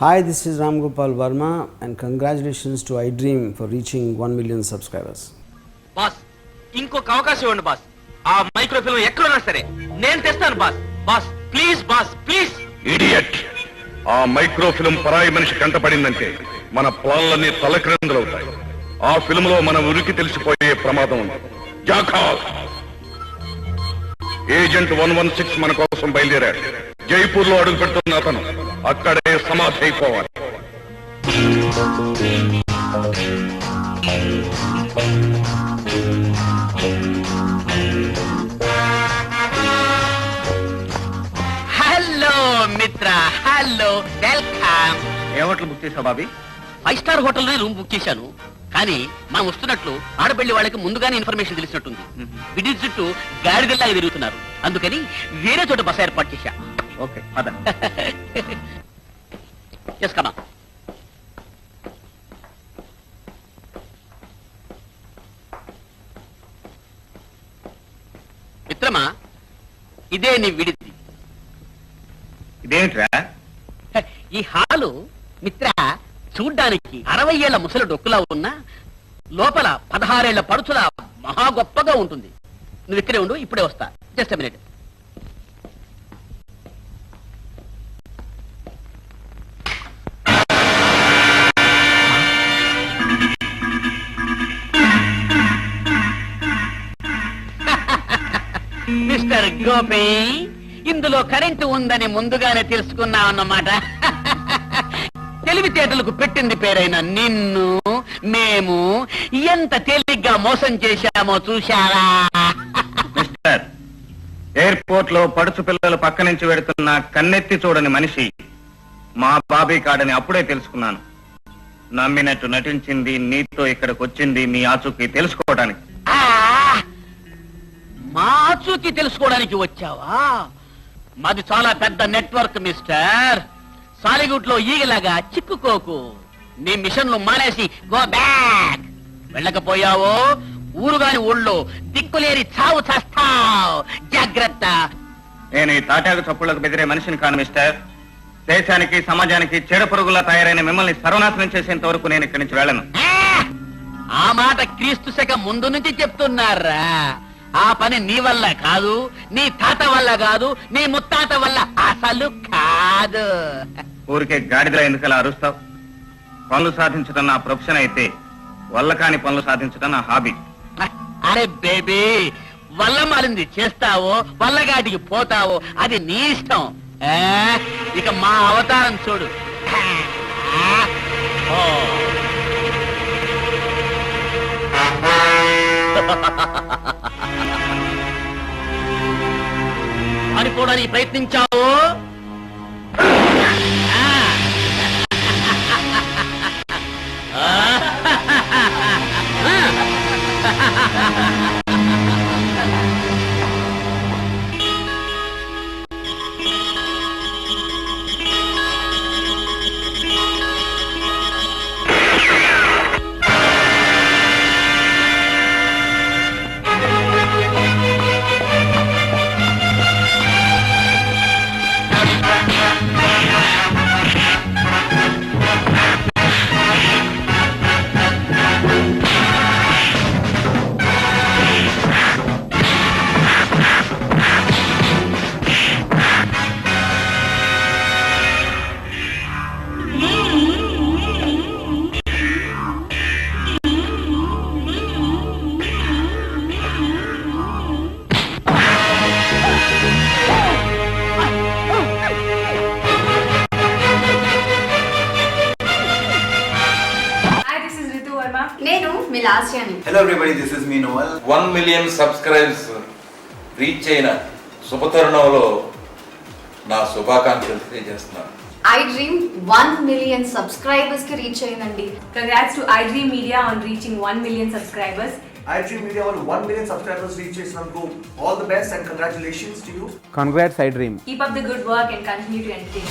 Hi, this is Ram Gopal Verma and congratulations to iDream for reaching 1 million subscribers. Boss ఇంకొక అవకాశం ఇవ్వండి boss. ఆ మైక్రోఫిల్మ్ ఎక్కడున్నా సరే నేను తెస్తాను boss. Boss please boss please. Idiot, ఆ మైక్రోఫిల్మ్ పరాయి మనిషి కంటపడిందంటే మన ప్లాన్లన్నీ తలక్రిందులవుతాయి. ఆ ఫిల్మ్ లో మన ఉరికి తెలిసిపోయే ప్రమాదం ఉంది. జాఖాల్ ఏజెంట్ 116 మన కోసం బయలుదేరాడు. జైపూర్ లో అడుగు పెడుతున్న అతను అక్కడే సమాధి అయిపోవాలి. హలో మిత్ర, హలో వెల్కమ్. ఏ హోటల్ బుక్ చేసావు బాబీ? 5 స్టార్ హోటల్లో రూమ్ బుక్ చేశాను. కానీ మనం వస్తున్నట్లు ఆడబెళ్లి వాళ్ళకి ముందుగానే ఇన్ఫర్మేషన్ తెలిసినట్టుంది. విడి చుట్టూ గాడిదల్లాగా తిరుగుతున్నారు. అందుకని వేరే చోట బస ఏర్పాటు చేశా. ఓకే పద. కమా. మిత్రమా, ఇదే నీ విడిది. ఇదేమిట్రా? ఈ హాలు మిత్ర చూడ్డానికి 60 ఏళ్ల ముసలి డొక్కులా ఉన్నా లోపల 16 ఏళ్ల పడుచుల మహా గొప్పగా ఉంటుంది. నువ్వు ఇక్కడే ఉండు, ఇప్పుడే వస్తా. Just minute. మిస్టర్ గోపి, ఇందులో కరెంటు ఉందని ముందుగానే తెలుసుకున్నావు అన్నమాట. తెలివితేటలకు పెట్టింది పేరైన నిన్ను మేము ఎంత తేలిగ్గా మోసం చేశామో చూశారా? మిస్టర్, ఎయిర్పోర్ట్ లో పడుచు పిల్లలు పక్క నుంచి వెడుతున్న కన్నెత్తి చూడని మనిషి మా బాబీ కాడని అప్పుడే తెలుసుకున్నాను. నమ్మినట్టు నటించింది, నీతో ఇక్కడికి వచ్చింది మీ ఆచూకీ తెలుసుకోవడానికి. మా ఆచూకీ తెలుసుకోవడానికి వచ్చావా? మాది చాలా పెద్ద నెట్వర్క్ మిస్టర్. సాలిగుట్లో ఈగలాగా చిక్కుకోకు. నీ మిషన్లు మానేసి గో బ్యాక్. వెళ్ళకపోయావో ఊరుగాని ఊళ్ళో దిక్కులేని చావు చేస్తావు. జాగ్రత్త. నేను ఈ తాటాకు చప్పుళ్లకు బెదిరే మనిషిని కాను మిస్టర్. దేశానికి సమాజానికి చెడు పురుగులా తయారైన మిమ్మల్ని సర్వనాశనం చేసేంత వరకు నేను ఇక్కడి నుంచి వెళ్ళను. ఆ మాట క్రీస్తు శకం ముందు నుంచి చెప్తున్నారా? ఆ పని నీ వల్ల కాదు, నీ తాత వల్ల కాదు, నీ ముత్తాత వల్ల అసలు కాదు. ఊరికే గాడిదలా ఎందుకలా అరుస్తావు? పనులు సాధించడం నా ప్రొఫెషన్ అయితే వల్ల కాని పనులు సాధించడం నా హాబీ. అరే బేబీ, వల్ల మాలింది చేస్తావో వల్లగాటికి పోతావో అది నీ ఇష్టం. ఇక మా అవతారం చూడు. అనుకోవడానికి ప్రయత్నించావు. Nenu, Rahasya. Hello everybody, this is me Noel. 1 million subscribers reach అయిన శుభతరుణంలో నా శుభాకాంక్షలు తెలియజేస్తున్నాను. iDream 1 million subscribers ki reach ayindandi. Congrats to iDreamMedia on reaching 1 million subscribers. iDreamMedia on 1 million subscribers reach చేసినందుకు all the best and congratulations to you. Congrats iDream. Keep up the good work and continue to entertain.